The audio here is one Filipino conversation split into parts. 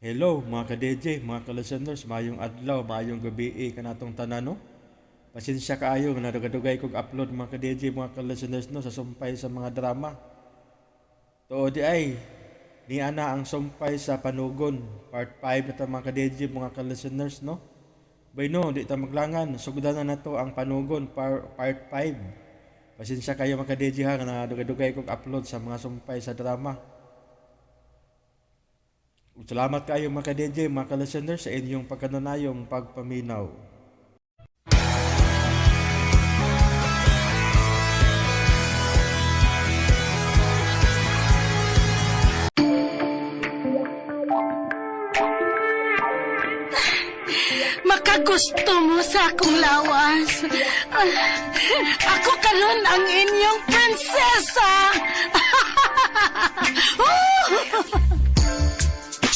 Hello mga ka-DJ, mga ka-listeners, mayong adlaw, mayong gabi kanatong tanan no. Pasensya kaayo nga nadugay kog upload mga ka-DJ, mga ka-listeners no sa sumpay sa mga drama. Tuod di ay ni ana ang sumpay sa Panugon, part 5 na ta mga ka-DJ, mga ka-listeners no. Bay no, di ta maglangan, sugdan na nato ang Panugon part 5. Pasensya kayo mga ka-DJ ha nga nadugay kog upload sa mga sumpay sa drama. Salamat kayo mga ka-DJ, mga ka-listeners sa inyong pagkanunayong pagpaminaw. Makagusto mo sa akong lawas. Ako karon ang inyong prinsesa.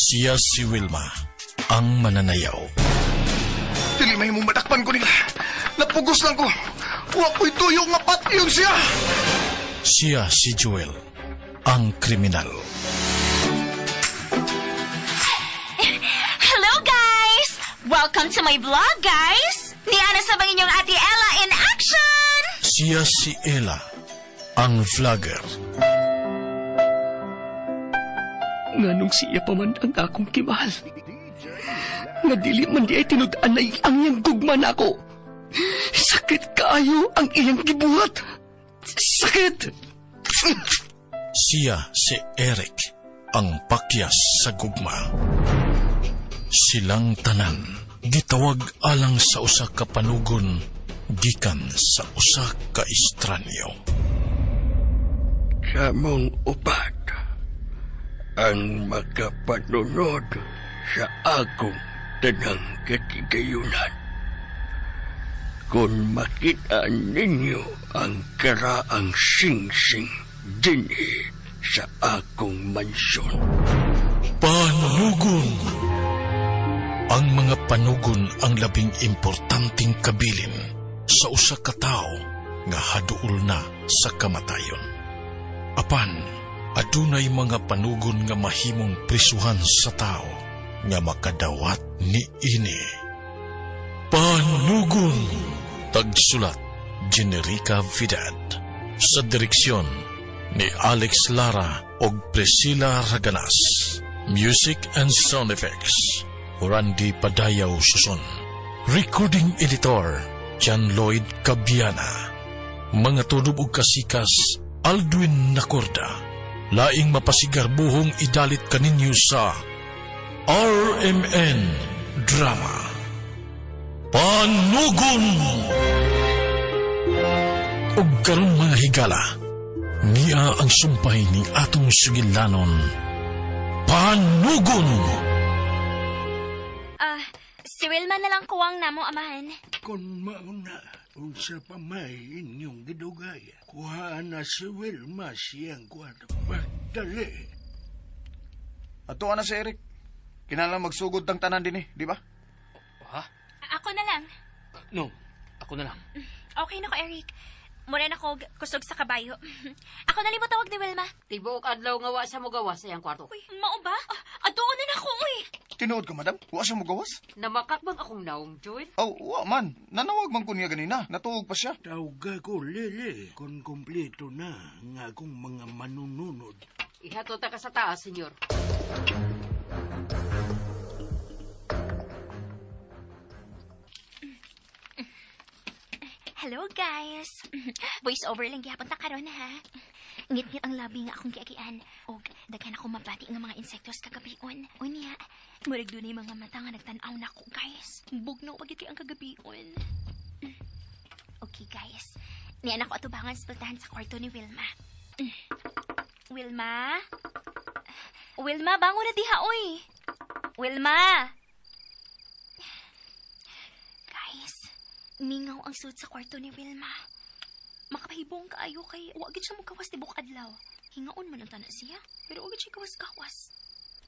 Siya si Wilma, ang mananayaw. Dili may mong madakpan ko nila. Napugos lang ko. Huwag ko'y tuyong nga patyong siya. Siya si Joel, ang kriminal. Hello guys! Welcome to my vlog guys! Niana sa bang inyong Ate Ella in action! Siya si Ella, ang vlogger. Nganong siya pa man ang akong kimahal. Nga dili man di ay tinudaan na ang iyang gugman ako. Sakit kaayo ang iyang gibuhat. Sakit! Siya si Eric, ang pakyas sa gugma. Silang tanan, gitawag alang sa usa ka panugon, gikan sa usa ka estranyo. Samong upat ang makapanunod sa akong tanang katigayunan. Kung makita ninyo ang karaang singsing dinhi sa akong mansyon. Panugon! Ang mga panugon ang labing importanteng kabilin sa usa ka tawo nga haduol na sa kamatayon. Apan, adunay mga panugon nga mahimong prisuhan sa tao nga makadawat ni ini. Panugon! Tagsulat, Generica Vidad. Sa direksyon ni Alex Lara og Priscilla Raganas. Music and sound effects, Randy Padayaw Suson. Recording editor, John Lloyd Cabiana. Mga tunog ug kasikas, Aldwin Nacorda. Laing mapasigar buhong idalit kaninyo sa RMN Drama. Panugon! Ug karong mga higala, niya ang sumpay ni atong sugilanon. Panugon! Si Wilma na lang kuwang namo amahan. Kung mauna, unsa pa may inyong gidugay, kuhaan na si Wilma siyang kwarto. Dali. Ato na si Eric. Kinalang magsugod tang tanan din di ba? Ako na lang. No, ako na lang. Okay na ko, Eric. Mura na ko kusog sa kabayo. Ako na libot tawag ni Wilma. Tibok adlaw nga wa sa mo gawas sa iyang kwarto. Uy, mao ba? Adoon na ako, uy. Tinuod ka, madam? Wa siya mo gawas? Namakakbang akong naong, Joel. Oh, wa man. Nanawag man ko niya ganina. Natuog pa siya. Tawga ko, Lele, kung kompleto na nga akong mga manununod. Ihato ta ka sa taas, senyor. Hello, guys. Voice over lang gyapon ta karon ha. Ngit-ngit ang labi nga akong giagian. Og daghan ako mabati nga mga insektos kagabion. Unya, murag dunay mga mata nga nagtan-aw nako, guys. Bugnaw pag ang kagabion. Okay, guys. Niyan ako atubangan sa pultahan sa kwarto ni Wilma. Wilma? Wilma, bango na diha, oy. Wilma! Mingaw ang suit sa kwarto ni Wilma. Makapahibong kaayo kay wagid siya magkawas tibok adlaw. Hingaon man ang tanan siya, pero wagid siya kawas-kawas.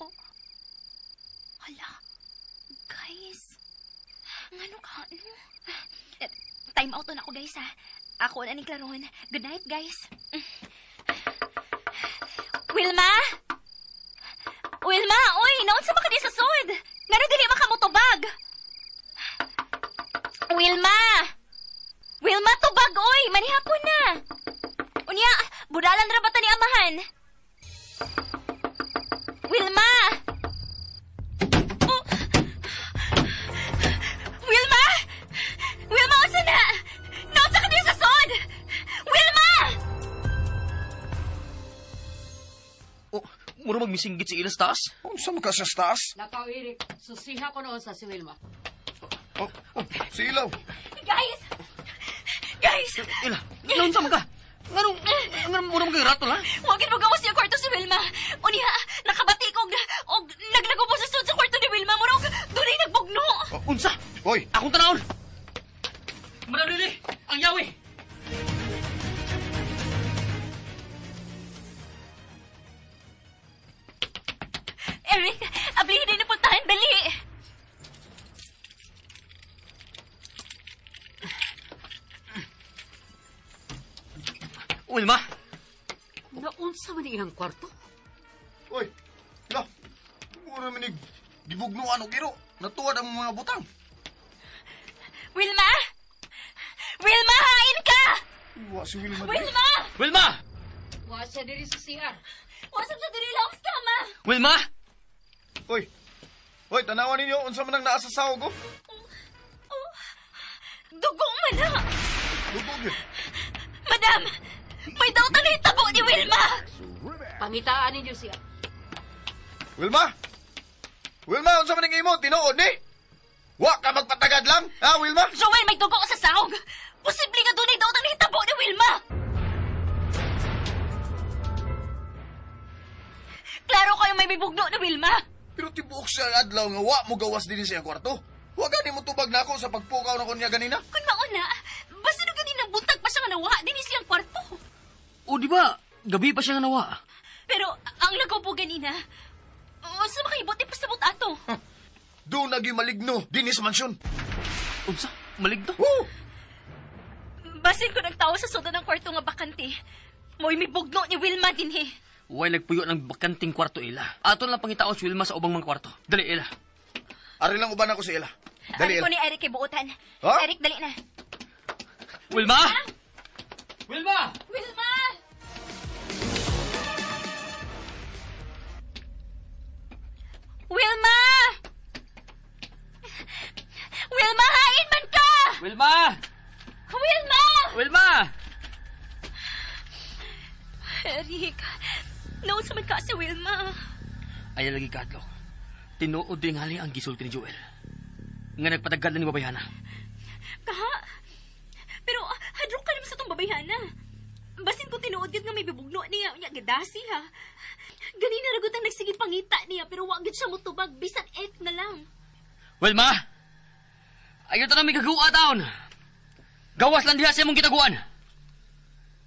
Oh. Hala. Guys. Ngano ka, no? Time out na ako, guys, ha. Ako na ni Claron. Good night, guys. Wilma? Wilma, oy, naon sa maka di sa soy? manihapon na. Unya, budalan ra bata ni amahan. Wilma! Oh. Wilma! Wilma, asa na? Naunsa ka din sa sod! Wilma! Oh, mura magmisinggit si Ilas taas? Unsa man ka sa taas? Lakaw, Eric. Susiha ko noon sa si Wilma. Oh, si Ilaw. Guys! Guys! Ila, naunsa man ka? Nganong mura magkirato ha? Huwagin mo gawas niya kwarto si Wilma. Unya, nakabati ko og naglago po sa sud sa kwarto ni Wilma. Murag, doon ay nagbugno. Unsa? Hoy, Akong tanawon! Madam Lili, ang yawi! Eric, ablihin din na puntahan, dali. Wilma! Naunsa man iyang kwarto? hoy. Ila. Mura minig gibugnuan og iro. Natuwad ang mga butang. Wilma! Wilma, hain ka! Wa si Wilma. Wilma! Wilma! Wa siya diri sa CR. Wasap sa diri lang sa kama. Wilma! Hoy. Hoy, tanawan ninyo unsa man ang naa sa sahog ko. Dugong man na. Dugog yun. Madam, may daw na hitabo ni Wilma. Pangitaan ninyo siya. Wilma! Wilma, unsa man ang imo? Tinuod ni? Wa ka magpatagad lang, ha, Wilma? Joel, may dugo sa sahog. Posible ka doon ay daw na hitabo ni Wilma. Klaro kayo may bibugno ni Wilma. Pero tibuok siya adlaw nga wa mo gawas din sa iyang kwarto. Wa gani mo tubag nako sa pagpukaw na kunya ganina. Kung mauna, basta no ganina buntag pa siya nga nawa din siyang kwarto. O di ba, gabi pa siya nga nawa. Pero ang lagaw po ganina, sa makahibot di pasabot ato. Doon nagi maligno din sa mansyon. Unsa? Maligdo? Woo! Basin ko nagtawa sa soda ng kwarto nga bakante. Mo'y may bugno ni Wilma din he. Huwag nagpuyo ng bakanting kwarto, Ila. Ato lang pangitaon si Wilma sa ubang mga kwarto. Dali, Ila. Ari lang uban ako sa ila. Dali. Ari ko ni Eric kay buutan. Ha? Eric, dali na. Wilma! Wilma! Wilma! Wilma! Wilma, hain man ka! Wilma! Wilma! Wilma! Eric, naunsa man ka si Wilma. Ay, lagi kadlaw. Tinuod din hali ang gisulti ni Joel. Nga nagpatagad na ni babayana. Kaha? Pero hadrok ka naman sa tong babayhana. Basin ko tinuod yun nga may bibugno niya. Unya, gadasi ha. Ganina ragot ang nagsige pangita niya pero wag gid siya motubag. Bisan F na lang. Wilma! Ayaw ta na may kagawa taon. Gawas lang diha sa imong kitaguan.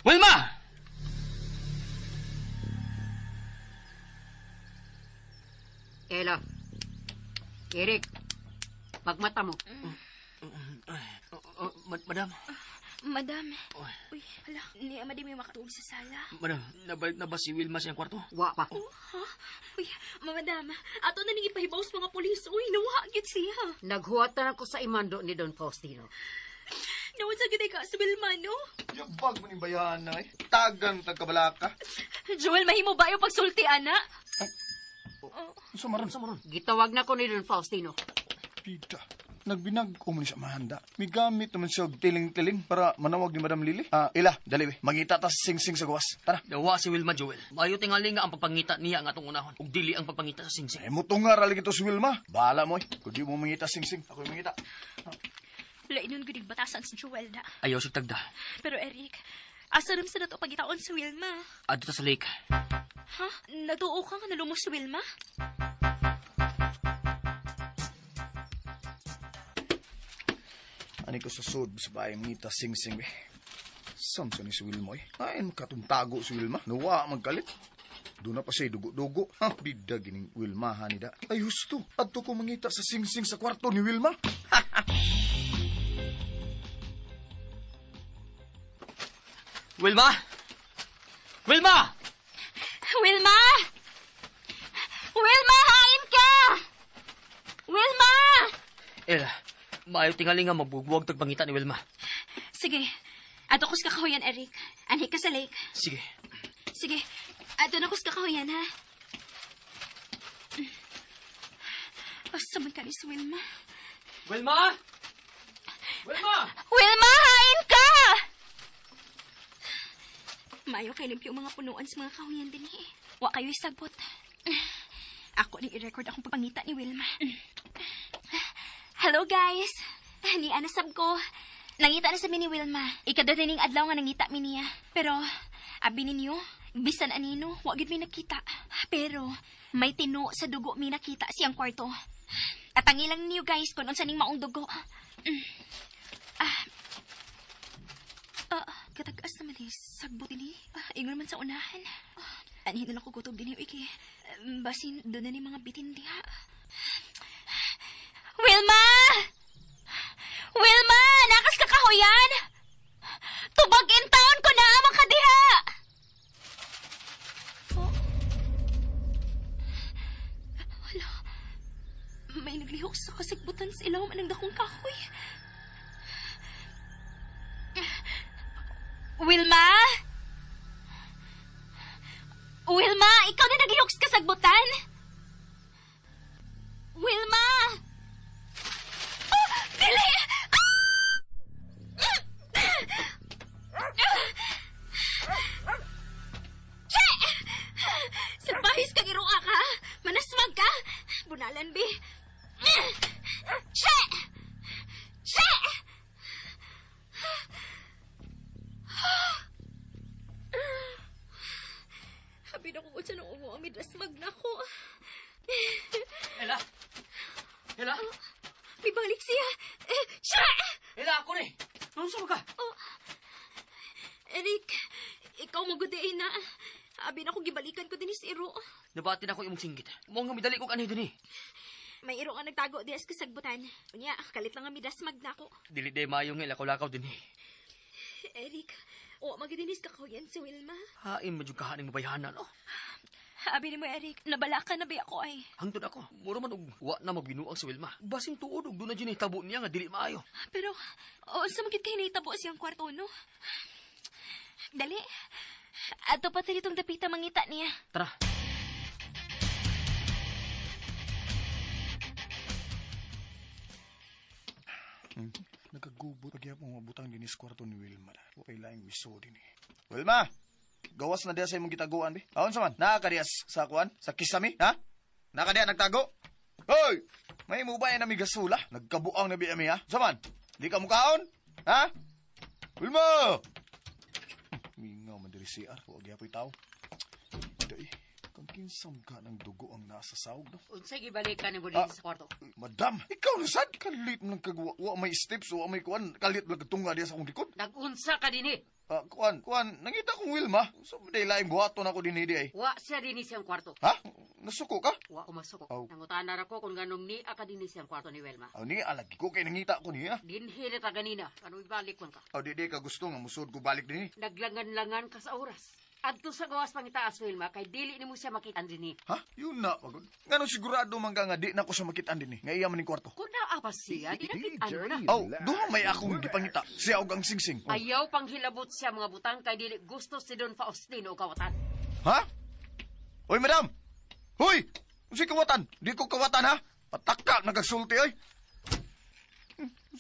Wilma! Ela. Eric. Pagmata mo. Madam, Madam. Uy, hala. Ni Amadi may makatuog sa sala. madam, nabalik na ba si Wilma sa iyang kwarto? Wa pa. Ha? Uy, madam. Ato na ning ipahibaw sa mga pulis. Uy, nawa gid siya. Naghuwatan ako sa imando ni Don Faustino. Nawan sa gid ka sa Wilma, no? Yabag mo ning bayan na Tagan tagkabalaka. Joel, mahimo ba yung pagsulti, ana? Sumaron. Gitawag na ko ni Don Faustino. Pita. Nagbinag ko mo ni sa mahanda. May gamit naman siya og tiling-tiling para manawag ni Madam Lily. Ila, dali we. Mangita ta sa sing-sing sa gawas. Tara. Dawa si Wilma, Joel. Mayo tingali nga ang pagpangita niya ang atong unahon. Ug dili ang pagpangita sa singsing. Mutunga rali ito si Wilma. Bahala mo Kung di mo mangita sing-sing, ako'y mangita. Lainon gudig batasan si Joel da. Ayaw sig tagda. Pero Eric, asa rin sa nato pagitaon si Wilma? Adto ta sa lake. Ha? Natuo ka nga nalumos si Wilma? Ani ko sa sud sa bahay mangita sing-sing we. Samson ni si Wilma Ay, makatuntago si Wilma. Nawa magkalit. Doon na pa siya dugo-dugo. Bida gining Wilma hanida. Ay husto. Adto ko mangita sa sing-sing sa kwarto ni Wilma. Wilma! Wilma! Wilma! Wilma, hain ka! Wilma! Ela, maayo tingali nga mabugwag tagpangita ni Wilma. Sige, Ato ko sa kakahuyan, Eric. Anhi ka sa lake. Sige. Sige, ato na ko sa kakahuyan, ha? Asa man ka ni si Wilma? Wilma! Wilma! Wilma, hain ka! Mayo kay limpyo mga punuan sa mga kahuyan din eh. Wa kayo isagbot. Ako ni i-record akong pagpangita ni Wilma. Hello guys! Ni anasab ko. Nangita na sa ni Wilma. Ikadadaning adlaw nga nangita mi niya. Pero, abi ninyo, bisan anino, wa gid mi nakita. Pero, may tino sa dugo mi nakita siyang kwarto. At ang ilang niyo guys kung unsa ning maong dugo. Katagas naman eh. Sagbot ini. Ingon man sa unahan. Anhin na lang ko gutob din yung iki. Basin, doon na ni mga bitin diha. Wilma! Wilma! Nakas ka kahuyan! Tubag in town ko na amang kadiha! Oh. Wala. May naglihok sa kasigbutan sa ilaw manang dakong kahoy. Wilma? Wilma, ikaw na naglihok sa kasagbutan? Wilma! Oh, dili! Che! Sarbahis kang iroa ka? Manasmag ka? Bunalan, bi. Che! Che! Habi na kung unsa nang umuamid, rasmag na ko. Ela! Ela! May balik siya. Siya! Ela, ako ni! Anong sama ka? Oh. Eric, ikaw magudain na. Abi na ko gibalikan ko din si Iro. Nabati na ako yung singgit. Mong nga midali ko kanay din eh. May Iro nga nagtago di as kasagbutan. Unya, kalit lang nga midasmag na ko. Dili day mayo nga lakaw-lakaw din eh. Eric, o magidinis ka kuyan si Wilma. Hain mo yung kahaning mabayhanan, no? Abi ni mo, Eric, nabala ka na ba ako ay? Hangtod ako. Mura man og wa na magbinuang sa Wilma. Basing tuod og doon na dyan tabo niya nga dili maayo. Pero, o sa magit kayo naitabo siyang kwarto, no? Dali. Ato pa itong dapita mangita niya. Tara. Nagagubot pag mo mabutang din sa kwarto ni Wilma. Huwag laing miso din eh. Wilma! Gawas na diya sa imong gitaguan, be. Aon sa man? Nakakadias sa kuan? Sa kisami, ha? Nakadiya nagtago? Hoy! May mubay na migasula. Nagkabuang na biyami, ha? Saman? Di ka mukaon? Ha? Wilma! Mingaw man diri siya. Huwag yapoy tao. Day, kung kinsam ka ng dugo ang nasa sahog, no? Unsay gibalikan ni mo din sa kwarto? Madam, ikaw na sad. Kalit mo ng kagwa. Wa may steps, wa may kuan. Kalit mo nagtunga diya sa akong likod. Nagunsa ka din eh. Kuan, nangita kong Wilma. So, day laing buhaton ako din ay. Wa siya din siyang kwarto. Ha? Nasuko ka? Wa umasuko. Aw. Nangutanan ako kung ganong ni ka din siyang kwarto ni Wilma. Aw, ni alagi ko kay nangita ko niya. Dinhi na ta ganina. Ano ibalik man ka? Aw, di ka gusto nga musod ko balik din. Naglangan-langan ka sa oras. Adto sa gawas pangitaas Wilma kay dili nimo siya makitaan din eh. Ha? Yun na, pagod. Ngano sigurado man ka nga di na ko siya makitaan din. Nga iya man ning kwarto. Kung naa pa siya, di nakitaan mo na. Aw, duha may akong gipangita. Siya og ang singsing. Oh. Ayaw pang hilabot siya mga butang kay dili gusto si Don Faustino kawatan. Ha? Hoy, madam! Hoy! Unsay kawatan? Di ko kawatan, ha? Pataka, nagagsulti, ay!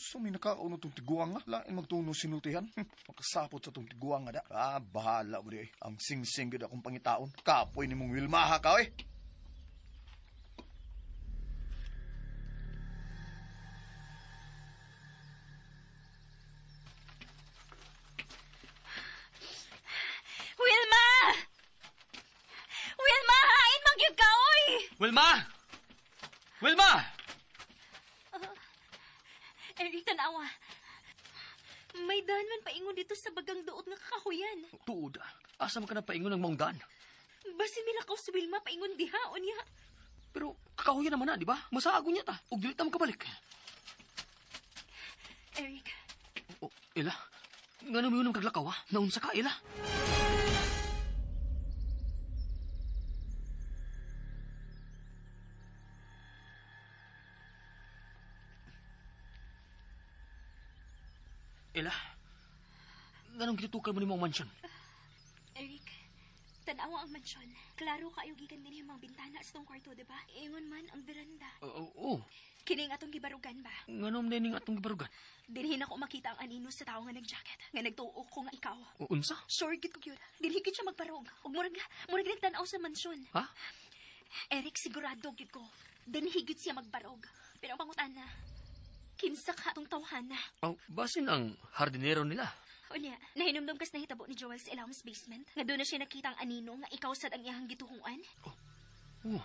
So, may nakauno itong tiguang, ha? Lain magtuno sinultihan. Makasapot sa itong tiguang, ha, da? Bahala mo di, ay. Ang sing-sing gid akong pangitaon. Kapoy ni mong Wilmaha ka, eh. Wilma! Wilma, hain magyud ka, oy! Wilma! Wilma! Eric, tanawa. May daan man paingon dito sa bagang duot nga kakahuyan. Tuod. Asa man ka na paingon ng maong daan? Basin milakaw si Wilma paingon diha, o niya. Pero kakahuyan naman na, di ba? Masaago niya ta. Ug dili ta makabalik. Eric, O, Ela. Nga naman yun ang kaglakaw, ha? Naunsa ka, Ela. Ela, Ganong kitutukan mo ni mong mansyon? Eric, tanawa ang mansyon. Klaro kayo gikan din yung mga bintana sa tong kwarto, di ba? Ingon man ang veranda. Oo. Kining atong gibarugan ba? Nganom din atong gibarugan. Dinhin ako makita ang anino sa tao nga nag-jacket. Nga nagtuo ko nga ikaw. Unsa? Sure, git ko yun. Dinhin gid siya magbarog. Huwag murag nagtanaw sa mansyon. Ha? Eric, sigurado gid ko. Dinhin gid siya magbarog. Pero ang pangutana, kinsa ka atong tawhana. Oh, basin ang hardinero nila. O niya, nahinumdum kas nahitabo ni Joel sa ilawang basement. Nga doon na siya nakita ang anino nga ikaw sad ang iyahang gituhuan. Oo.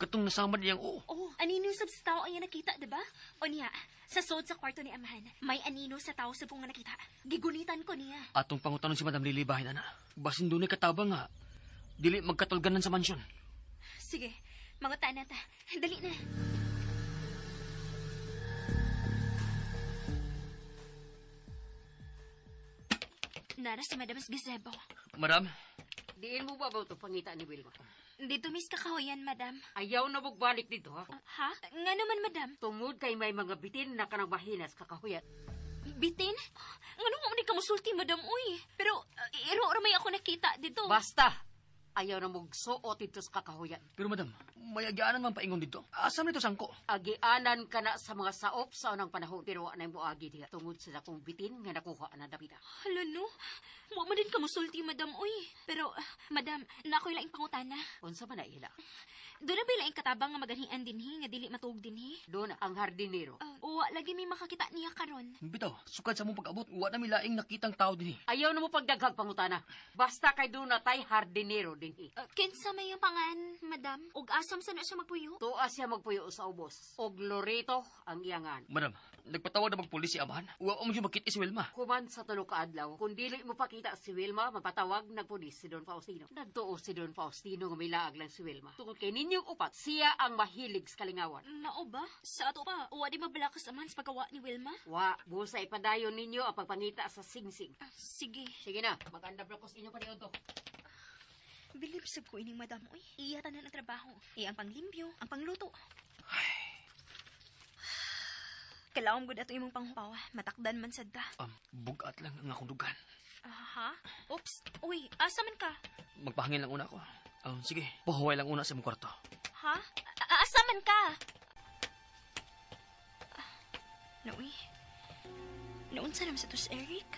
Katong nasama niyang oo. Oo, anino sab sa tao ang iya nakita, di ba? O niya, sa sod sa kwarto ni Amahan, may anino sa tao sa nga nakita. Gigunitan ko niya. Atong pangutanon si Madam Lily bahin, ana. Basin doon ay katabang nga. Dili magkatulganan sa mansyon. Sige, mga ta. Dali na. Nara si Madamas Gazebo. Madam, Diin mo ba ito pangita ni Wilma? Dito mis kakahoyan, madam. Ayaw na magbalik dito, ha? Ha? Nga naman, madam. Tungod kay may mga bitin na kanang bahinas kakahuyat. Bitin? Nga naman ka musulti, madam, uy. Pero, iro may ako nakita dito. Basta! Ayaw na magsuot dito sa kakahuyat. pero madam, may agyaanan man paingon dito. Asam nito sangko? Agianan ka na sa mga saop sa unang panahon. Pero anay mo agi diha. Tungod sa akong bitin nga nakuha na dapita. Hala, no? Huwag mo din ka musulti, madam, uy. Pero, madam, nakoy lang pangutana. Unsa man na ila? Doon na ba yung katabang nga maganian dinhi, nga dili matuog dinhi? Doon ang hardinero. Uwa, lagi may makakita niya karon. Bitaw, sukad sa mong pag-abot, uwa na milaing nakitang tao din eh. Ayaw na mo pagdaghag pangutana. Basta kay doon na tay hardinero din. Kinsa may yung pangan, madam? Ug asam sa na siya magpuyo? Tuwa siya magpuyo sa ubos. Og Loreto ang iyangan. Madam, nagpatawag na magpulis si Amahan. Uwa mo siya magkit si Wilma. Kuman sa tulo ka adlaw, kung dili mo pakita si Wilma, mapatawag nagpulis si Don Faustino. Nagtuo si Don Faustino nga may laag lang si Wilma. Tungod kay ninyong upat, siya ang mahilig sa kalingawan. Mao ba? Sa ato pa, uwa di mabalakas aman sa pagkawa ni Wilma? Wa, busa ipadayon ninyo ang pagpangita sa singsing. Sige. Sige na, maganda ko sa inyo pa niyo to. Bilib sab ko ining madam, uy. Iyata na ng trabaho. Iya ang panglimpyo, ang pangluto. Kalawang gud ato imong panghupaw, matakdan man sad ta. Bugat lang ang akong dugan. Ha? Oops. Uy, asa man ka? Magpahangin lang una ko. Sige, pahuway lang una sa mong kwarto. Ha? Asa man ka? Uy. Naunsa naman sa tos, Eric?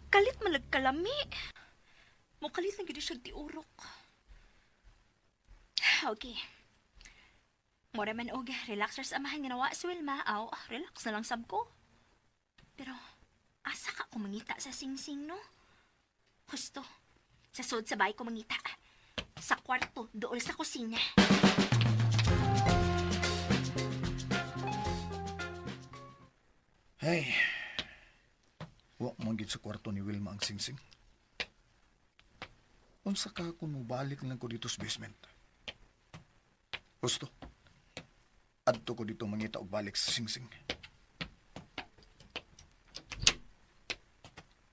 Kalit malagkalami. Mukalit lang gito siya tiurok. Okay. Mura man og relaxers amahan nga nawa si Wilma. Aw, relax na lang sab ko. Pero, asa ka ko mangita sa singsing, no? Husto, sa sod sa bahay ko mangita. Sa kwarto, dool sa kusina. Hey, wa manggit sa kwarto ni Wilma ang singsing. Unsa ka kung mubalik lang ko dito sa basement? Gusto, adto ko dito mangita og balik sa singsing.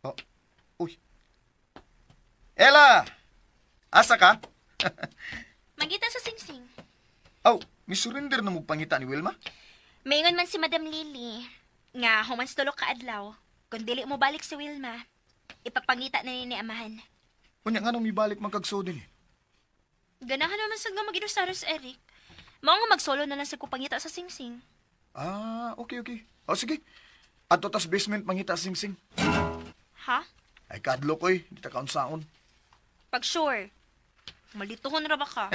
Oh, uy. Ella! Asa ka? Mangita sa singsing. Oh, misurrender na mo pangita ni Wilma? Mayngon man si Madam Lily. Nga, humans tulok ka adlaw. Kung dili mo balik si Wilma, ipapangita na ni amahan. Unya nga nang mibalik magkagso din eh. Ganahan naman sa nga mag-inusaros, Eric. Mao nga magsolo na lang sa kupangita sa singsing. Ah, okay. O sige, adto tas basement mangita sa singsing. Ha? Ay kadlo ko'y, di ta kaunsaon. Pag sure. Malditohon ra ba ka?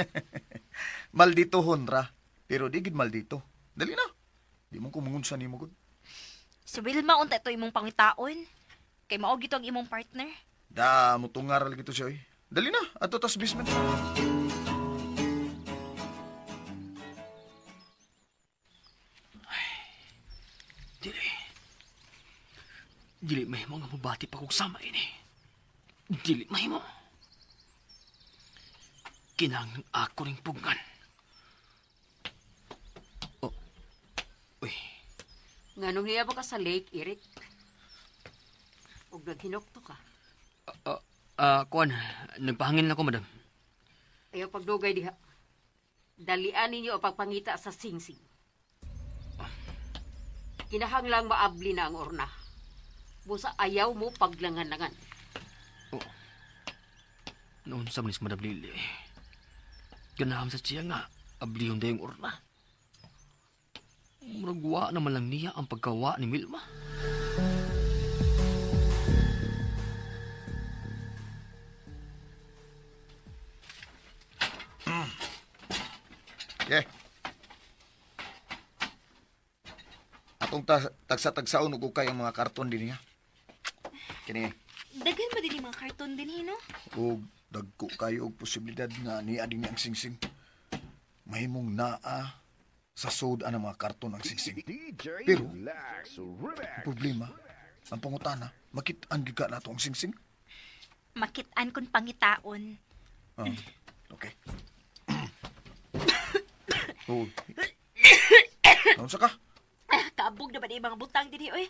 Malditohon ra, pero di gid maldito. Dali na. Di mo ko mangunsa ni mo gud. Si Wilma, unta ito imong pangitaon. Kay mao gito ang imong partner. Da, mutungar lagi to siya eh. Dali na, adto tas basement. Dili mahimo nga mabati pa kong sama ini. Dili mahimo. Kinahanglan ako ring pugan. Oh. Uy. Nganong niya ba ka sa lake, Eric? Og naghinokto ka. Kuan, nagpahangin lang ko, madam. Ayaw pagdugay diha. Dalian ninyo ang pagpangita sa singsing. Kinahanglang maabli na ang orna. Busa ayaw mo paglangan-langan. Noon sa manis Madam Lily. Ganaham sa siya nga, ablihon da yung urna. Muragwa naman lang niya ang pagkawa ni Wilma. Okay. Atong tagsa-tagsaon ug kay ang mga karton din niya. Kini Daghan ba din yung mga karton din, no? ug dagko kayo og posibilidad nga ni ading ang singsing. Mahimong naa sa soda ang mga karton ang singsing. Pero ang problema, ang pangutana, makit-an gyud ka nato ang singsing. Makit-an kon pangitaon. Ah, okay. Oh. Naunsa ka? Kaabog na ba na yung mga butang din, oy?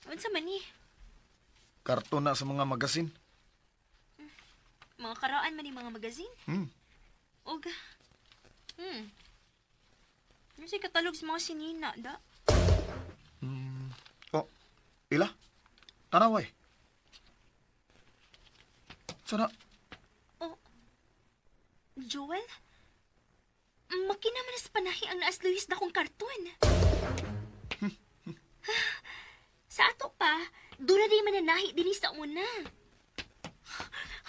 Unsa man ni? Karton na sa mga magasin. Mga karaan man ni mga magazine? Og, ano siya katalog sa mga sinina, da? Oh, ila? Tanaway. Sana, Joel? Makina man sa panahi ang naas Luis na kong karton. Sa ato pa, doon na di mananahi din sa una.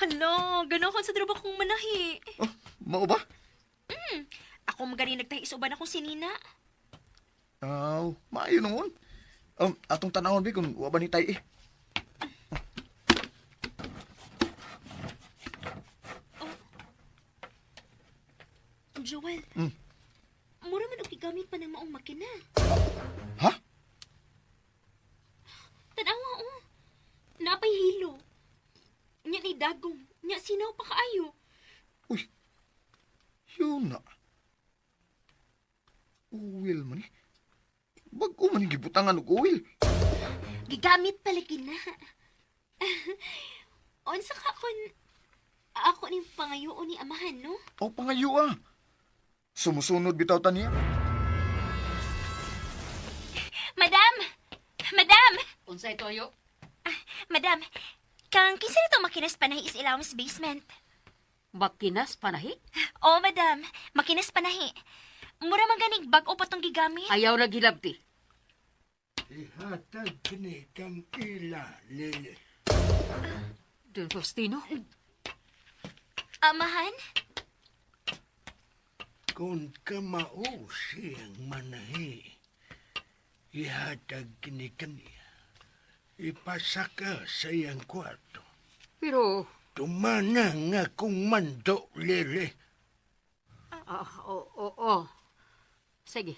Hala, ganaw ko sa trabaho kong manahi. oh, mao ba? Ako magani nagtahi sa uban akong sinina. Maayo noon. Atong tanawon ba kung wa ba ni tay eh. Joel, mura man og gigamit pa ng maong makina. Ha? Tanawa, oh. Napay hilo. Nya ni dagong. Nya sinaw pa kaayo. Uy, yun na. Uwil man eh. Bago man yung gibutangan og uwil. Gigamit palagi na. Unsa ka kon ako ni pangayoon ni amahan, no? O pangayo ah. Sumusunod bitaw ta niya. Madam! Madam! Unsay toyo? Madam, kang kinsa na itong makinas panahi is ilawang sa basement? Makinas panahi? Oo, madam. Makinas panahi. Mura man ganig bag-o pa tong gigamit. Ayaw na gilabti. Ihatag kini kang ila, Lily. Don Faustino? Amahan? Kung kamao siyang manahi, ihatag kini kaniya. Ipasaka sa iyang kwarto. Pero, Tumana nga kung mando, Lily. oo. Sige.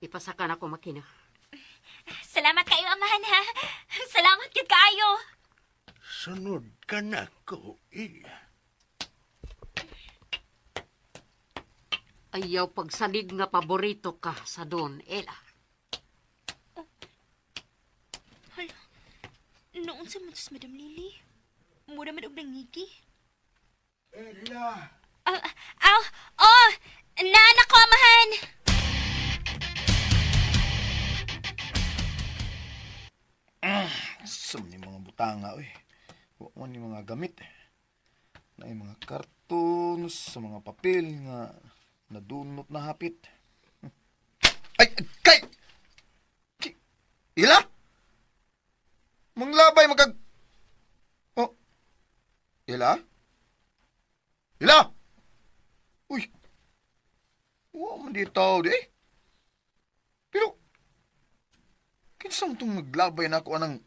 Ipasakan ako makina. Salamat kayo, amahan, ha? Salamat kid kaayo. Sunod ka na ko, iya. Ayaw pagsalig nga paborito ka sa Don Ella. Hala, noon sa mutos, Madam Lily. Mura man og nangigi. Ella! Naanak ko, amahan! Sam ni mga butanga oy. Wa man ni mga gamit. Na mga karton sa mga papel nga nadunot na hapit. Ay, kay! Ila? Manglabay magag... Oh. Ila? Ila? Uy. Wa man di tao di. Pero, kinsang itong maglabay na ako anang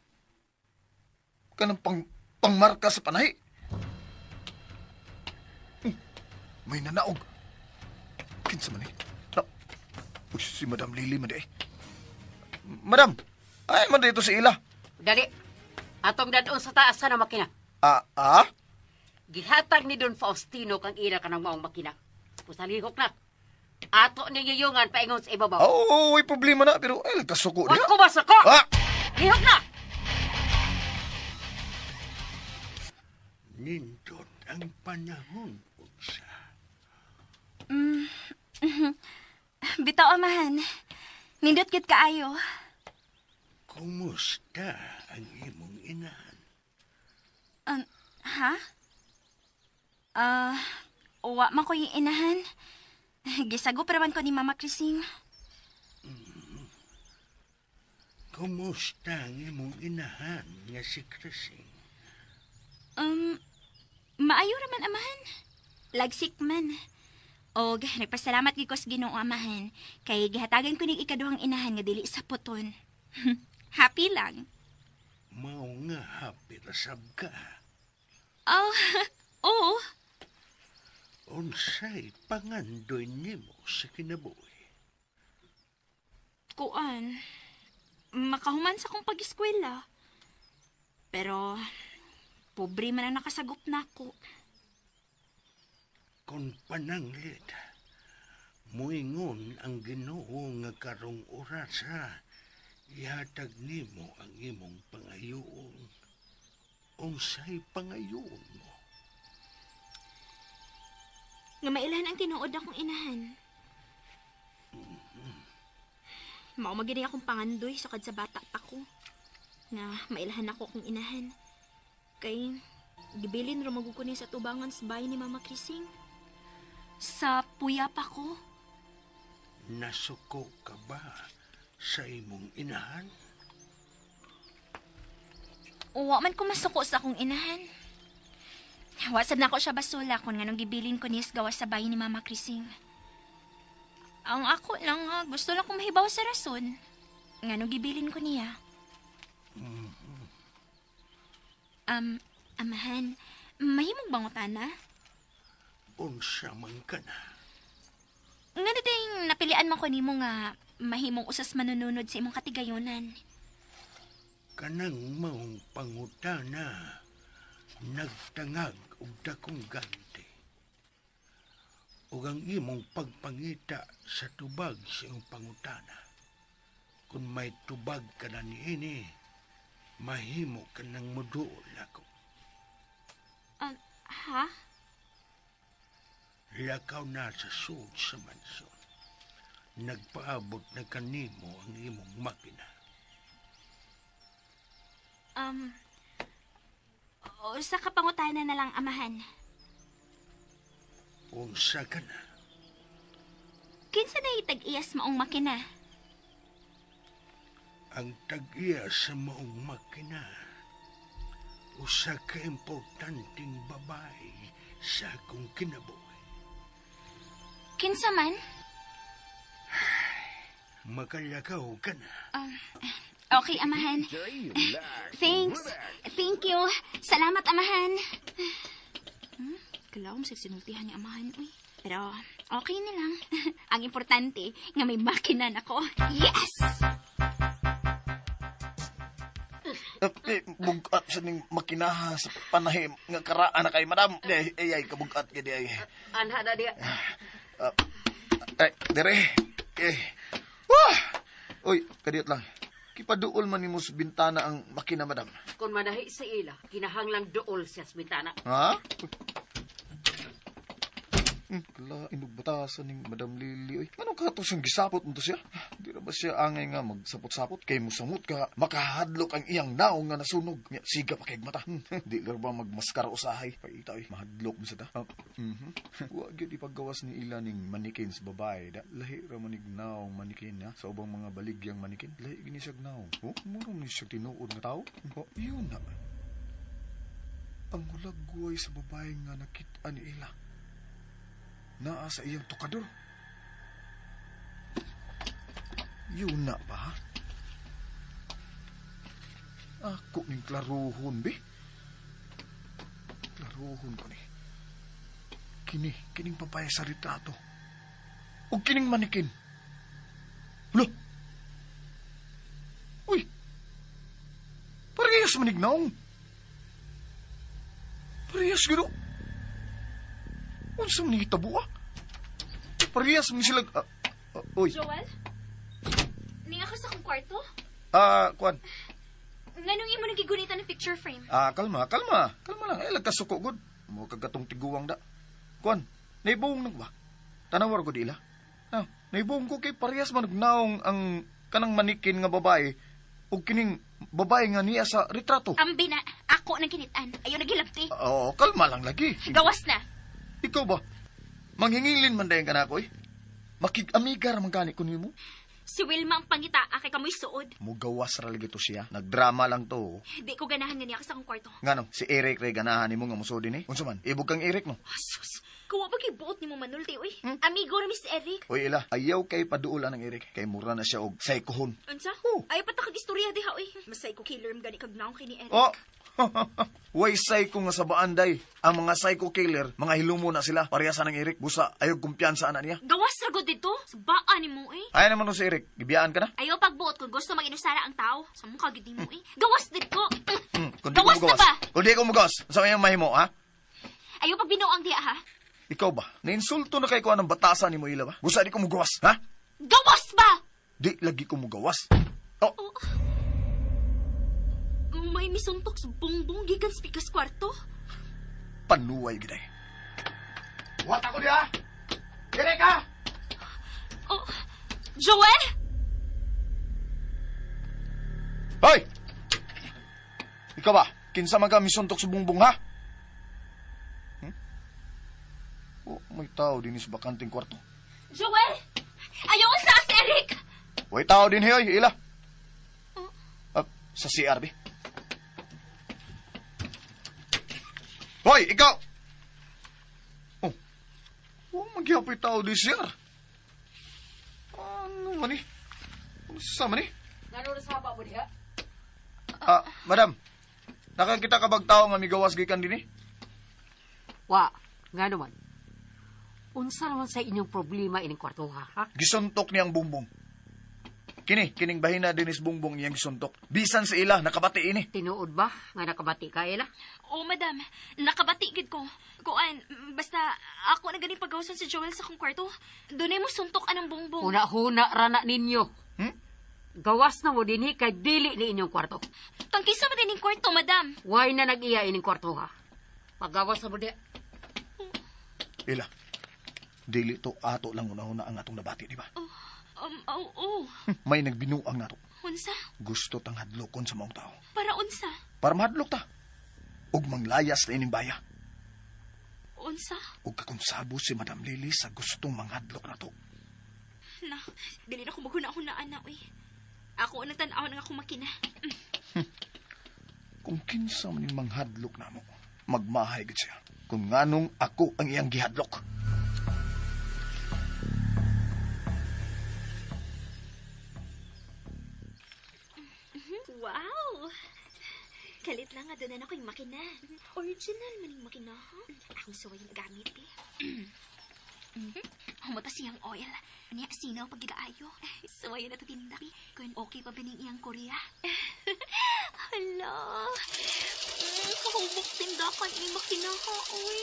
kanang pangmarka sa panahi. May nanaog. Kinsa man eh. Uy, si Madam Lily man eh. Madam, ay man dito si Ila. Dali. Atong dadon sa taas na makina. Gihatag ni Don Faustino kang ira ka ng maong makina. Pusalihok na. Ato ni yuyungan paingon sa ibabaw. Oo, may problema na, pero ay, nagkasuko Wag niya. ko masako! Lihok na! Nindot ang panahon, Utsa. Bitaw, amahan. Nindot gid kaayo. Kumusta ang imong inahan? Ha? Wa man ko yung inahan. Gisagop raman ko ni Mama Krising. Kumusta ang imong inahan nga si Krising? Maayo raman, amahan. Lagsik man. Og nagpasalamat gid ko sa Ginoo, amahan, kay gihatagan ko ning ikaduhang inahan nga dili sa puton. Happy lang. Mao nga happy rasab ka. Oh, oo. Unsay pangandoy nimo sa kinabuhi? Kuan. Makahuman sa kong pag-eskwela. Pero, pobre man ang nakasagop na ako. Kung pananglit, muingon ang Ginoo nga karong orasa, ihatag nimo ang imong pangayoon. Unsay pangayoon mo? Nga mailan ang tinuod akong inahan. Mao magini akong pangandoy sukad sa bata pa ko. Nga mailahan ako akong inahan. Kay gibilin ra magud ko niya sa tubangan sa bahay ni Mama Krising. Sa puya pa ko. Nasuko ka ba sa imong inahan? Wa man ko masuko sa akong inahan. Wasab na ako siya basula kung nganong gibilin ko niya sa gawas sa bahay ni Mama Krising. Ang ako lang, gusto lang kong mahibaw sa rason. Nganong gibilin ko niya. Amahan, mahimong bangutan na? Unsa man ka na? Nga dating napilian mo ko nimo nga mahimong usas manununod sa imong katigayonan. Kanang maong pangutana, nagtangag og dakong ganti. Ug ang imong pagpangita sa tubag sa iyong pangutana. Kung may tubag ka na niini, mahimo ka nang muduol ako. Ha? Lakaw na sa sud sa mansyon. Nagpaabot na kanimo ang imong makina. Sa kapangutanan na lang, amahan. Unsa ka na? Kinsa na itag-iyas maong makina? Ang tag-iya sa maong makina, usa ka importanteng babae sa akong kinabuhi. Kinsa man? Makalakaw ka na. Okay, amahan. Thanks. Thank you. Salamat, amahan. Kalawang sa sinultihan ni amahan, uy. Pero, okay na lang. Ang importante, nga may makina ako. Yes! Bugat sa ning makinaha sa panahim nga karaan na kay madam. Ay, kabugat gid ay. Anha na diya. Ay, dire. Wah! Oy, kadiyot lang. Kipaduol man nimo sa bintana ang makina, madam. Kung manahi sa ila, kinahanglang dool siya sa bintana. Ha? Kala, inugbatasan ning Madam Lily. Oy, anong kato siyang gisapot mo to siya? Di na ba siya angay nga magsapot-sapot? Kay musamot ka, makahadlok ang iyang naong nga nasunog. Siga pa kay mata. Di lang ba magmaskara usahay? Paita, oy, mahadlok mo sa ta. Huwag yun ipagawas ni ila ning manikin sa babae. Da, lahi ramanig naong manikin, ha? Sa ubang mga baligyang manikin, lahi ginisag naong. Oh, murong ni siya tinuod na tao? Oh, yun na. Ang hulagway sa babae nga nakita ni ila. Naa sa iyang tukador. Yun na ba? Ako ning klaruhon, be. Klaruhon ko ni. Kining papaya sa retrato. O kining manikin. Hala! Uy! Parehas manignaong. Parehas gano. Unsa man hitabo ah? Parehas man sila. Oy. Joel? Ning ako sa akong kwarto? Kuan. Nganong imo nagigunitan ng picture frame? Kalma lang. Ay, lagkasuko gud. Mo kagatong tiguwang da. Kuan, naibong nag ba? Tanawar ko dila. Naibong ko kay parehas man nagnaong ang kanang manikin nga babae ug kining babae nga niya sa retrato. Ambi na, ako nang kinitaan. Ayaw nagilabti. Oo, kalma lang lagi. Gawas na. Ikaw ba? Manghingilin man dayon ka na ako eh. Makig-amiga ra man gani ko nimo. Si Wilma ang pangita, kay kamoy suod. Mugawas ra lagi to siya. Nagdrama lang to. Di ko ganahan nga niya sa akong kwarto. Ngano, si Eric ray ganahan nimo nga musudi ni. Unsa man? Ibog kang Eric no. Sus, kuwa ba kay buot ni mo manulti, uy? Amigo na Miss Eric. Oy ila, ayaw kay paduulan ng Eric kay mura na siya og saykohon. Unsa? Oh. Ayaw pa ta kag-istorya diha, uy. Masay ko killer ang gani kag naong kay ni Eric. Oh. Way psycho nga sa baanday. Ang mga psycho killer, mga hilumo na sila. Parehasa ng Eric. Busa, ayaw kumpiyansa na niya. Gawas ra gud dito. Sa baan ni mo, eh. Ay naman no si Eric. Gibiyaan ka na? Ayaw pagbuot kung gusto mag-inusara ang tao. Sa mukha gid ni mo, eh. Gawas dito. Kung di ko Gawas na mugawas. ba? Kung di ko mugawas. Sa mayang mahimo, ha? Ayaw pag binuang diha, ha? Ikaw ba? Nainsulto na kay ko ng batasan ni mo ila ba? Busa di ko mugawas, ha? Gawas ba? Di lagi ko mugawas. Oh, May misuntok sa bongbong gikan sa pikas kwarto. panuway giday. What ako diha? Eric, ha? Oh, Joel? Hoy! Ikaw ba? Kinsa man ka misuntok sa bungbong, ha? Oh, may tao din sa bakanting kwarto. Joel! Ayaw sa si Eric! May tao din hiyoy, ila. Sa CR, be. Hoy, ikaw! Oh, magyapoy tao din CR. Ano man eh? Ano sa man eh? Ngano na saba mo diha? Madam, nakakita ka bag tao nga migawas gikan din eh? Wa, ngano man. Unsa naman sa inyong problema ining kwarto ha? Gisuntok niyang bumbong. Kining bahina dinis bumbong niyang gisuntok. Bisan sa ila, nakabati ini. Tinuod ba nga nakabati ka ila? Oh, madam. Nakabati gid ko. Kuan, basta ako na ganing pagawasan si Joel sa kong kwarto. Doon mo suntok anang bongbong. Huna-huna rana ninyo. Gawas na mo dinhi kay dili ni inyong kwarto. Tangkisa mo din yung kwarto, madam. Why na nag-iya ining kwarto ha? Pagawas na mo di. Ila, dili to ato lang una-una ang atong nabati, di ba? Oh. May nagbinuang nato. Unsa? Gusto tang hadlokon sa maong tao. Para unsa? Para mahadlok ta. Ug manglayas na ining baya. Unsa? Ug kakonsabo si Madam Lily sa gustong manghadlok na to. Na, dili na ko maghuna-hunaan na, uy. Ako ang nagtanaw ng akong makina. Kung kinsa man yung manghadlok na mo, magmahay gid siya. Kung nganong ako ang iyang gihadlok. Wow! Kalit lang nga doon na ako yung makina. Original man yung makina, ha? Akong suway yung gamit, eh. Humata siyang oil. Niya, sinaw pag gigaayo. Suway na ito tindak, eh. Kung okay pa bining iyang Korea. Hala. Kahubok tindakan yung makina, ha? Uy.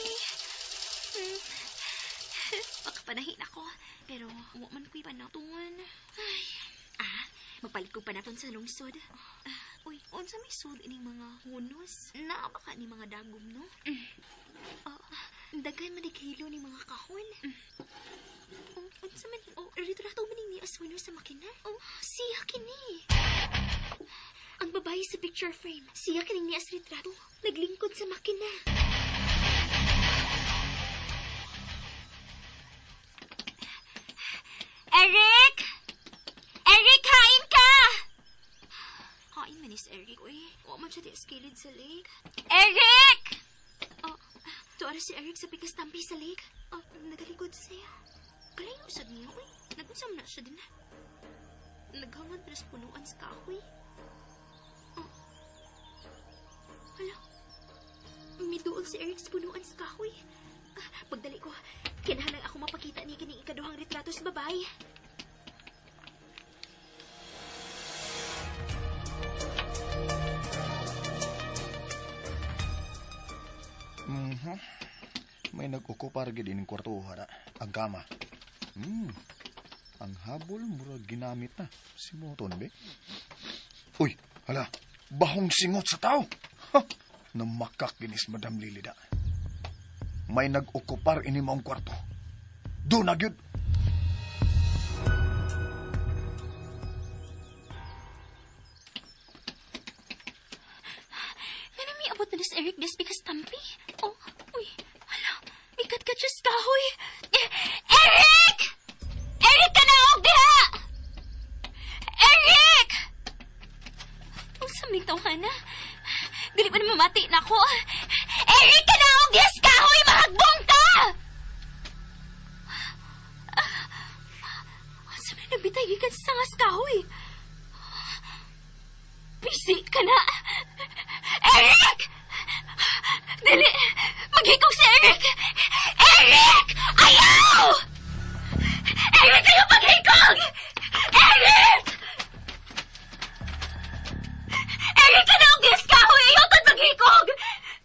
Makapanahin ako. Pero, huwag man ko'y panatuan. Ay. Magpalit ko pa naton sa lungsod. Uy, unsa may sud ining mga hunos? Naabaka ni mga dagom, no? Daghan man hilo ni mga kahon. Unsa man, retrato man ni aswino sa makina? Siya kini. Ang babae sa picture frame, siya kini ni as retrato. Naglingkod sa makina. Eric! Eric, hain ka! Hain man is Eric, uy. Huwag man siya di skilid sa lake. Eric! Tuwara si Eric sa pikas tampi sa lake. Nagaligod siya. Galing usad niya, uy. Nagunsam na siya din. Naghangad na sa punuan sa kahoy. Hala. Miduol si Eric sa punuan sa kahoy. Pagdali ko, kinahanglan ako mapakita niya kining ikaduhang retrato sa babae. May nag-ukupar gid ining kwarto hara. Ang kama. Ang habol mura ginamit na. Si Moton, be. Uy, hala. Bahong singot sa tao. Namakak ginis Madam Lilida. May nag-ukupar ini maong kwarto. Do na gyud. man is Eric this because tampi. Oh, uy, hala, ikat-kat siya sa kahoy. Eric! Eric ka na og diha! Eric! Ang saming tawhana. Dili pa na mamati na ako. Eric ka na og diha sa kahoy! Mahagbong ka! Ang saming nagbitay gikan sa sangas kahoy. Pisi ka na! Eric! Dili! Maghikaw si Eric! Eric! Ayaw! Eric, ayaw maghikog! Eric! Eric, anong gas kahoy? Ayaw ka maghikog!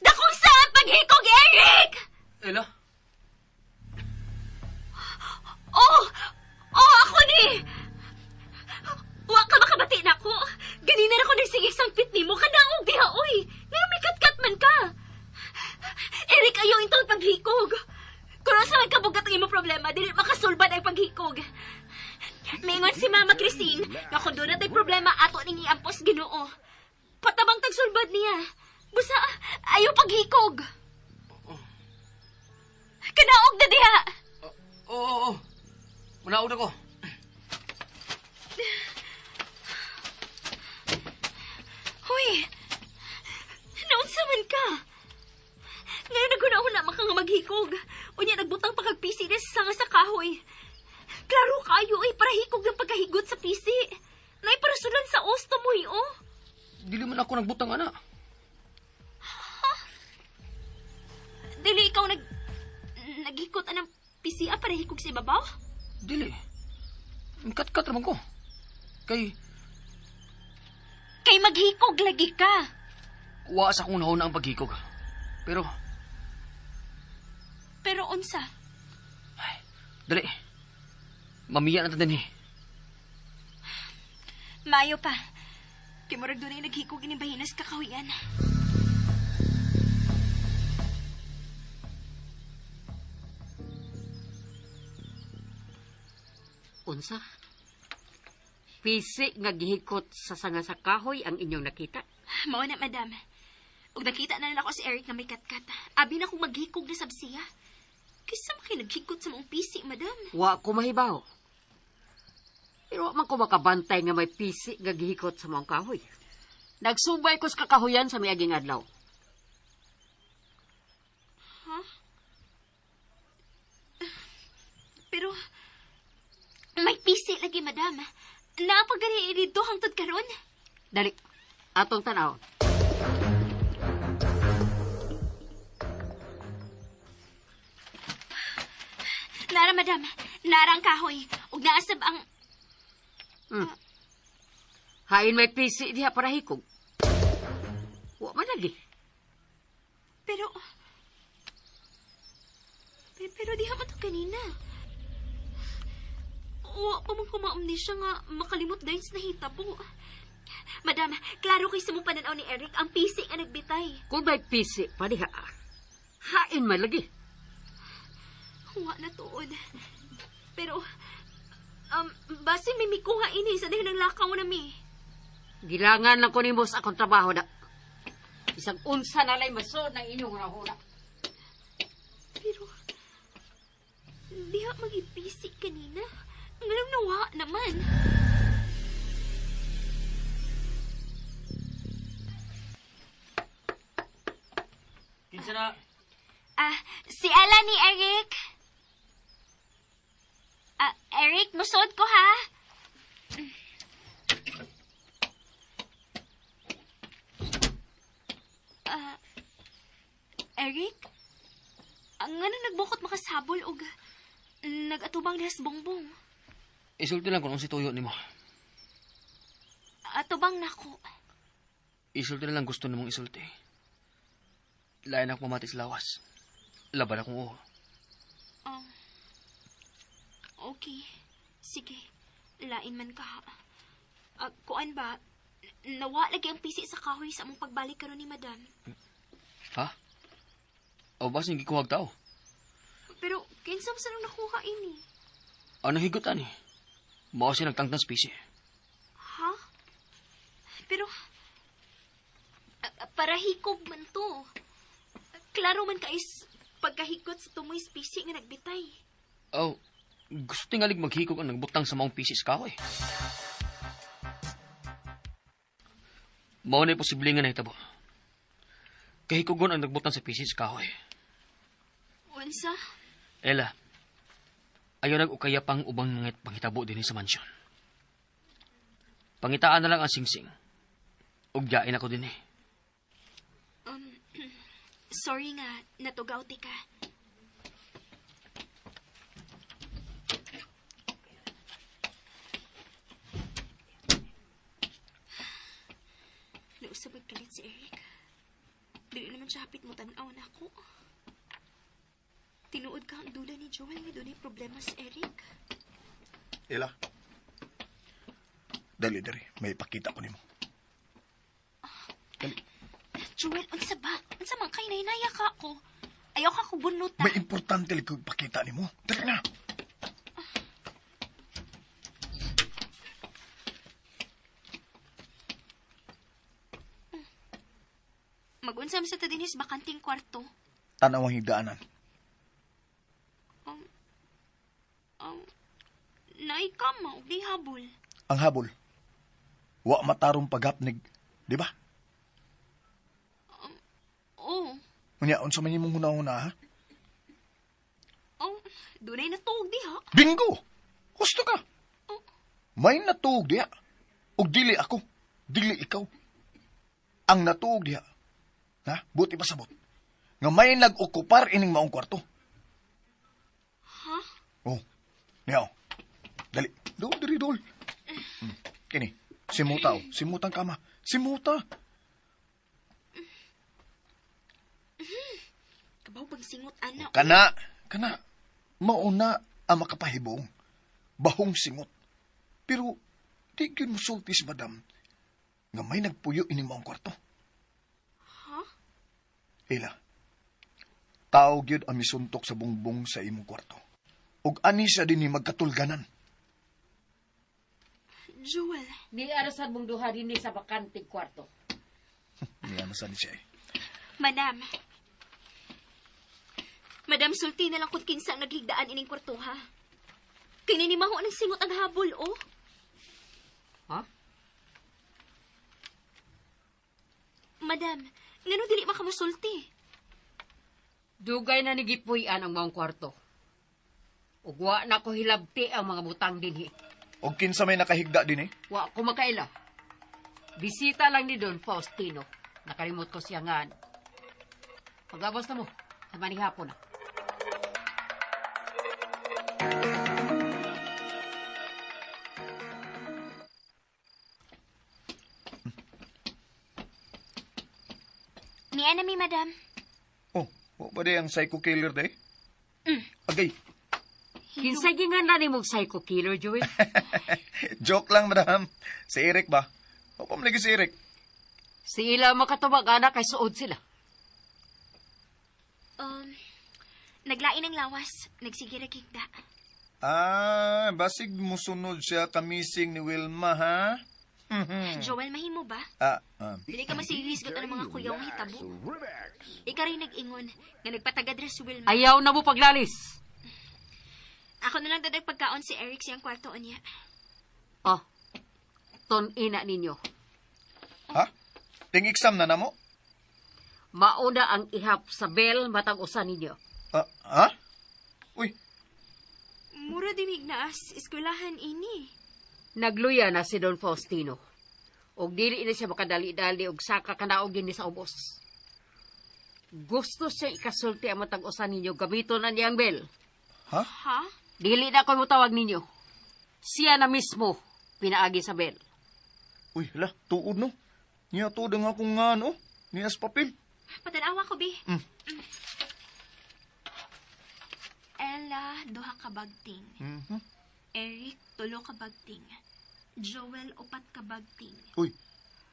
Dakong saan maghikog, Eric! Ella? Oh! Oh, ako ni! Wa ka makabati na ko. Ganina na ko nagsigig sang pit ni mo. Kadaog diha, oy. Ngayon may kat-kat man ka. Eric, ayaw itong paghikog. Kung sa may kabugat ang imong problema, dili makasulbad ang paghikog. Mingon si Mama Christine, nga kung doon natay problema, ato ning iampos Ginoo. Patabang tagsulbad niya. Busa, ayaw paghikog. Kadaog na diha. Oo. Manaog ako. Hoy! Naunsa man ka? Ngayon naguna-una man ka nga maghikog. Unya nagbutang pagpisi sa sanga sa kahoy. Klaro kayo ay para hikog ng pagkahigot sa pisi. Nay para sulan sa osto mo oh. Dili man ako nagbutang, ana. Dili ikaw naghikot anang pisi para hikog sa ibabaw? Dili. Kat-kat naman ko. Kay maghikog lagi ka. wa sa kong nauna ang paghikog. Pero, Pero unsa? dali. Mamiya na din eh. Mayo pa. Kay murag doon ay naghikog inimbahinas kakawian. Unsa? Pisi nga gihikot sa sanga sa kahoy ang inyong nakita. Mao na, madam. Ug nakita na nila ko si Eric na may katkat. Abi na kong maghikog na sabsiya. Kaysa makinagikot sa mong pisi, madam. Wa ko mahibaw. Pero wa man ko makabantay nga may pisi nga gihikot sa mong kahoy. Nagsubay ko sa kakahuyan sa miaging adlaw. Pero, may pisi lagi, madam. Napagani dito hangtod karon. Dali, atong tanaw. Nara, madam. Nara ang kahoy. Ug naasab ang... Hain may pisi diha para hikog. Wa man lagi. Pero diha man to kanina. Wa pa man kumaom ni siya nga makalimot dahil sa nahitabo. Madam, klaro kay sa mong pananaw ni Eric ang pisi nga nagbitay. Kung may pisi pa diha, hain man lagi. Wa na tuod. Pero, basi may mikuha ini sa dahil ng lakaw na mi. Gilangan lang ko ni Mos akong trabaho na. Isang unsa na lay masod ng inyong rahura. Pero, diha mag-ipisi kanina. Ngayon nawa naman. Kinsa na? Si Ella ni Eric. Eric, musod ko ha. Eric? Ang nga na nagbukot makasabol og nagatubang nihas bongbong. Isulti lang kung si tuyo ni mo. Atubang nako. Isulti na lang gusto namong isulti. Lain ako mamati sa lawas. Laban akong oo. Okay. Sige. Lain man ka ha. Kuan ba? Nawa lagi ang pisi sa kahoy sa among pagbalik karon ni madam. Ha? O ba sing gikuhag tao? Pero kinsa sa nang nakuha ini? Ano higot ani? Mao siya nagtangtang spesye. Ha? Pero Para hikob man to. Klaro man kais pagkahikot sa tumoy spisi nga nagbitay. Oh, gusto tingalig maghikog ang nagbutang sa maong pisis ka eh. Mao na posible nga nahitabo. Kahikogon ang nagbutang sa pisis kahoy. Unsa? Ella, ayaw nag-ukaya pang ubang ngit panghitabo din sa mansyon. Pangitaan na lang ang singsing. Ugyain ako din eh. Sorry nga, natugaw ti ka. Nausabag kalit si Eric. Dili naman siya hapit mo tanaw na ako. Tinuod ka ang dula ni Joel nga doon ay problema si Eric. Ela. Dali. May ipakita ko nimo. Dali. Joel, unsa ba? Unsa man kay nainaya ka ako? Ayaw ka ko bunuta. May importante lang ko ipakita nimo. Dali na. Mag-unsam sa tadinis bakanting kwarto. Tanaw ang higdaanan. Naikama, ug di habol. Ang habol. Wa matarong paghapnig, di ba? Oh, Unya, unsa man imong huna-huna, ha? dunay natuog diha. Bingo! Gusto ka? May natuog diha. Ug dili ako. Dili ikaw. Ang natuog diha. Ha? Buti pasabot. Nga may nag-okupar ining maong kwarto. Ha? Oh. Niyaw. Dali. Dol. Kini. Simuta, oh. Simutang kama. Simuta. Kabaw pagsingot, ana. Kana. Mauna ang makapahibong. Bahong singot. Pero, di yun musultis, madam, nga may nagpuyo ining maong kwarto. Ha? Ela, tao gyud ang misuntok sa bungbong sa imong kwarto. Ug ani siya din ni magkatulganan. Joel. Di arasan mong duha din sa bakanting kwarto. Niya masan siya eh. Madam, sulti na lang kung kinsa ang naghigdaan ining kwarto, ha? Kininimaho ng singot ang habol, oh. Ha? Madam, ngano dili makamusulti? Dugay na nigipuy-an ang maong kwarto. Ugwa na ko hilabti ang mga butang dinhi. Og kinsa may nakahigda din eh. Wa ko makaila. Bisita lang ni Don Faustino. Nakalimot ko siya nga. Pagabos na mo, sa manihapon na. Ni enemy, madam. Oh, ba di ang psycho killer day? Agay. Kinsay gingan na ni mong psycho killer, Joey? Joke lang, madam. Si Eric ba? O pamligi si Eric. Si ila makatubag anak kay suod sila. Naglain ng lawas. Nagsigirag higda. Basig musunod siya kamising ni Wilma, ha? Joel, mahimo ba? Dili ka masihisgot ang mga kuyaw nga hitabo. Ika rin nag-ingon nga nagpatagad ra si Wilma. Ayaw na mo paglalis. Ako na lang dadag pagkaon si Eric siyang kwarto niya. Oh, ton ina ninyo. Ha? Ting exam na namo? Mauna ang ihap sa bell matag usa ninyo. Ha? Uy, Mura dinig na as eskwelahan ini. Nagluya na si Don Faustino. Og dili na siya makadali-dali og saka kanaog din sa ubos. Gusto siya ikasulti ang matag usa ninyo gamiton na niyang bell. ha? Ha? Dili na ko mutawag ninyo. Siya na mismo pinaagi sa bell. Uy, hala, tuod no. Niya tuod nga akong nga, no? Niya sa papel. Patanawa ko, Bi. Ella, duha ka bagting. Eric, tulo ka bagting. Joel, upat ka bagting. Uy,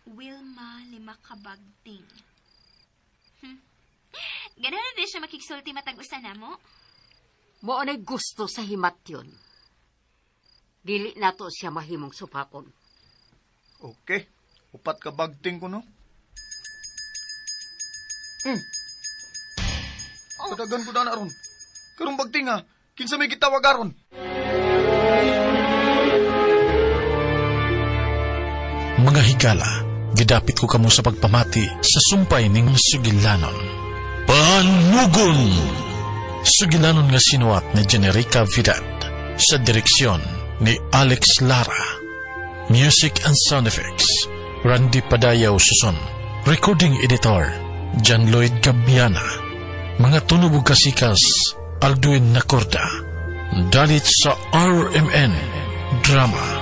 Wilma, 5 ka bagting. Ganun na din siya makiksulti matag-usa na mo? Mo anay gusto sa himatyon. Dili nato siya mahimong supakon. okay. Upat ka bagting ko, no? Kadagan ko na ron. Karong bagtinga, kinsa may gitawag aron. Mga higala, gidapit ko kamo sa pagpamati sa sumpay ning Sugilanon. Panugon! Sugilanon nga sinuwat ni Generica Vidal sa direksyon ni Alex Lara. Music and sound effects, Randy Padayaw Suson. Recording editor, John Lloyd Gabiana. Mga tunubog kasikas, Alduin Nacorda. Dalit sa RMN Drama.